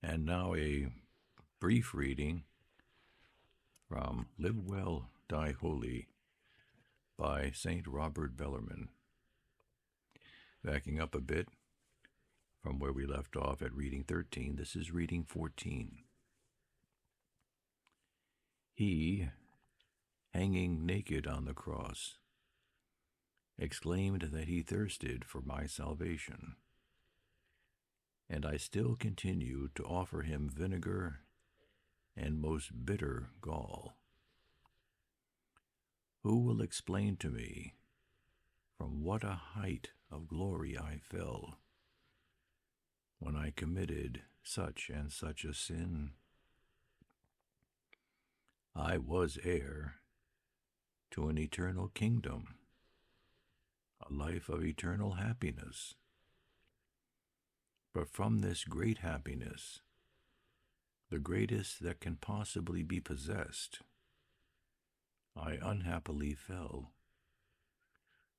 And now a brief reading from Live Well, Die Holy by St. Robert Bellarmine. Backing up a bit from where we left off at reading 13, this is reading 14. He, hanging naked on the cross, exclaimed that he thirsted for my salvation, and I still continue to offer him vinegar and most bitter gall. Who will explain to me from what a height of glory I fell when I committed such and such a sin? I was heir to an eternal kingdom, a life of eternal happiness. But from this great happiness, the greatest that can possibly be possessed, I unhappily fell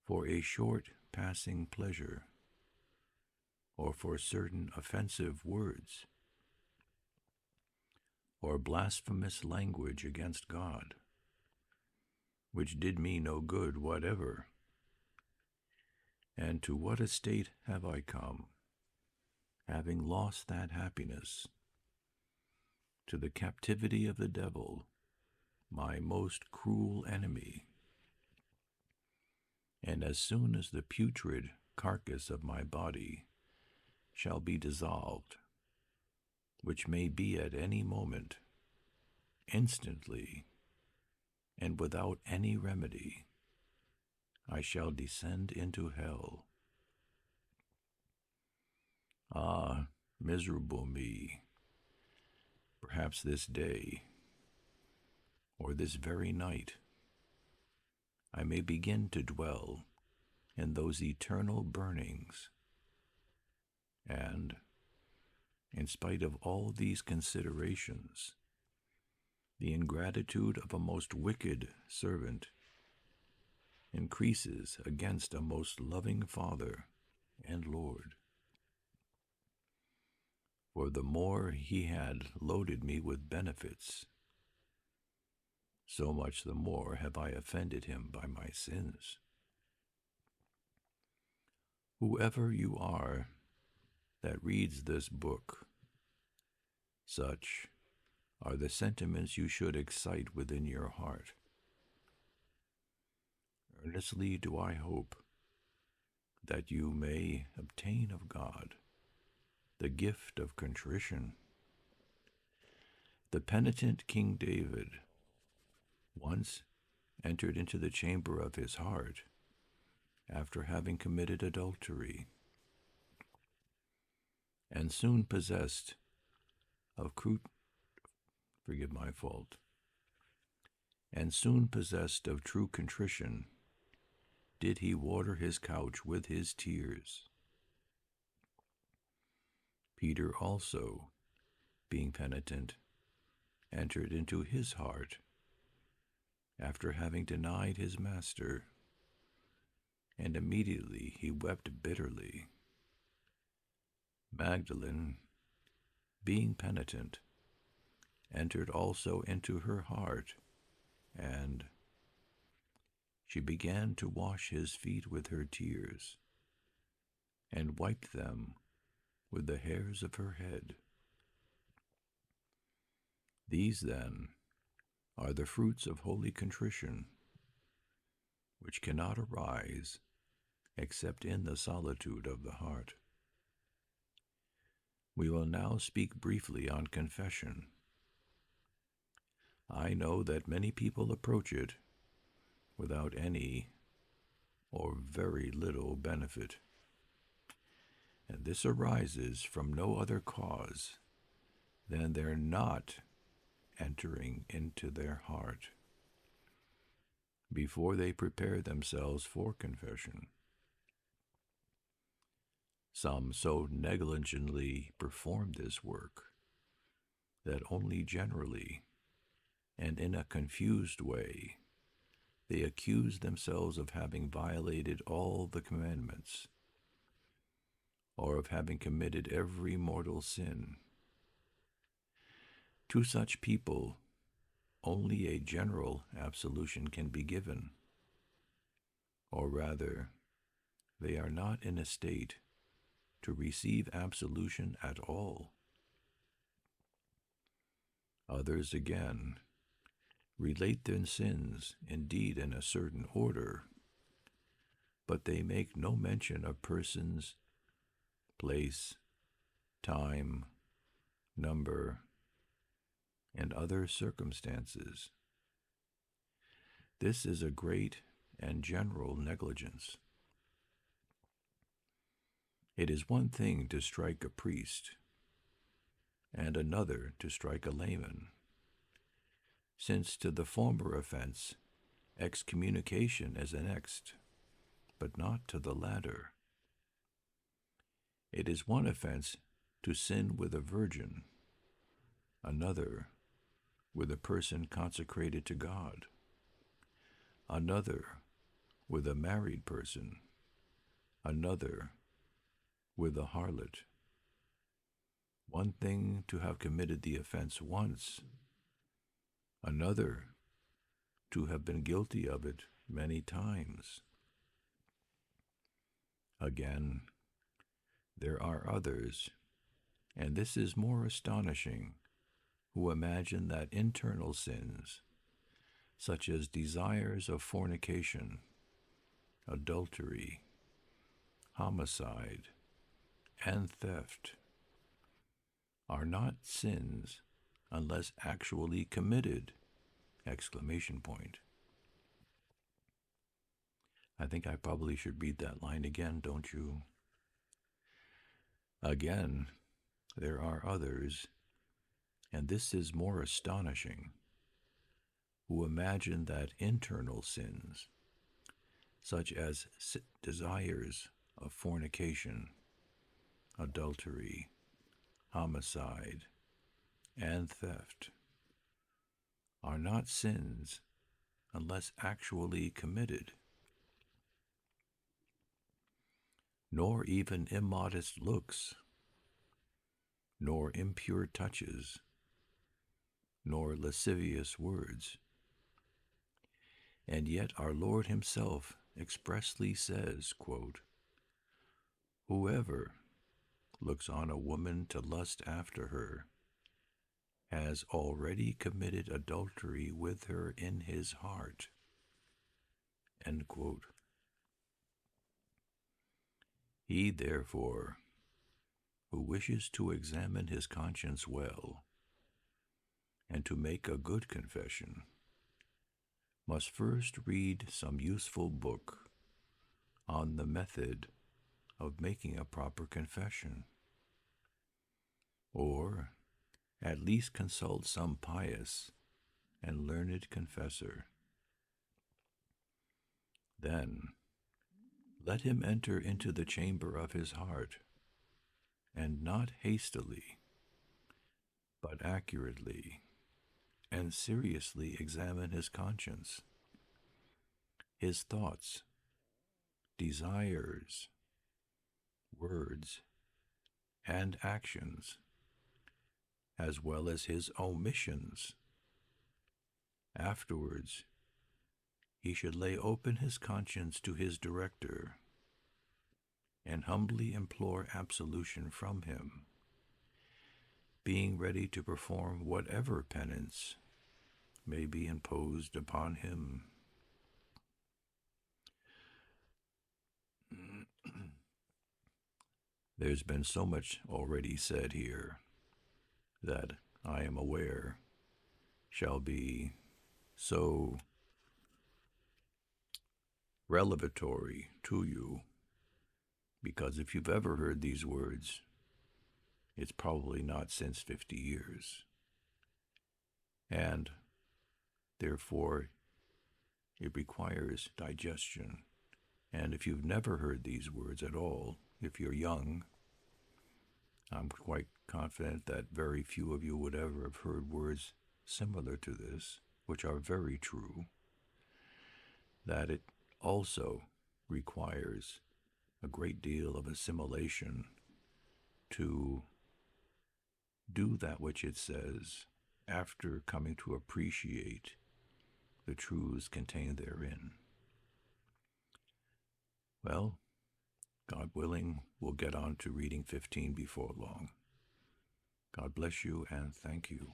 for a short passing pleasure, or for certain offensive words, or blasphemous language against God, which did me no good whatever. And to what a state have I come, having lost that happiness? To the captivity of the devil, my most cruel enemy. And as soon as the putrid carcass of my body shall be dissolved, which may be at any moment, instantly, and without any remedy, I shall descend into hell. Ah, miserable me! Perhaps this day, or this very night, I may begin to dwell in those eternal burnings, and, in spite of all these considerations, the ingratitude of a most wicked servant increases against a most loving Father and Lord. For the more he had loaded me with benefits, so much the more have I offended him by my sins. Whoever you are that reads this book, such are the sentiments you should excite within your heart. Earnestly do I hope that you may obtain of God the gift of contrition. The penitent King David once entered into the chamber of his heart after having committed adultery, and soon possessed of true contrition, did he water his couch with his tears. Peter also, being penitent, entered into his heart after having denied his master, and immediately he wept bitterly. Magdalene, being penitent, entered also into her heart, and she began to wash his feet with her tears, and wiped them with the hairs of her head. These, then, are the fruits of holy contrition, which cannot arise except in the solitude of the heart. We will now speak briefly on confession. I know that many people approach it without any or very little benefit, and this arises from no other cause than their not entering into their heart before they prepare themselves for confession. Some so negligently perform this work that only generally and in a confused way they accuse themselves of having violated all the commandments, or of having committed every mortal sin, To such people, only a general absolution can be given, or rather, they are not in a state to receive absolution at all. Others, again, relate their sins indeed in a certain order, but they make no mention of persons, place, time, number, and other circumstances. This is a great and general negligence. It is one thing to strike a priest, and another to strike a layman, since to the former offense excommunication is annexed, but not to the latter. It is one offense to sin with a virgin, another with a person consecrated to God, another with a married person, another with a harlot. One thing to have committed the offense once, another to have been guilty of it many times. Again, there are others, and this is more astonishing, who imagine that internal sins, such as desires of fornication, adultery, homicide, and theft, are not sins unless actually committed! Exclamation point. I think I probably should read that line again, don't you? Again, there are others, and this is more astonishing, who imagine that internal sins, such as desires of fornication, adultery, homicide, and theft, are not sins unless actually committed, nor even immodest looks, nor impure touches, nor lascivious words. And yet our Lord himself expressly says, quote, "Whoever looks on a woman to lust after her has already committed adultery with her in his heart." End quote. He, therefore, who wishes to examine his conscience well and to make a good confession must first read some useful book on the method of making a proper confession, or at least consult some pious and learned confessor. Then let him enter into the chamber of his heart, and not hastily, but accurately and seriously examine his conscience, his thoughts, desires, words, and actions, as well as his omissions. Afterwards, he should lay open his conscience to his director and humbly implore absolution from him, being ready to perform whatever penance may be imposed upon him. There's been so much already said here that I am aware shall be so revelatory to you, because if you've ever heard these words, it's probably not since 50 years. And therefore, it requires digestion. And if you've never heard these words at all, if you're young, I'm quite confident that very few of you would ever have heard words similar to this, which are very true, that it also requires a great deal of assimilation to do that which it says after coming to appreciate the truths contained therein. Well, God willing, we'll get on to reading 15 before long. God bless you and thank you.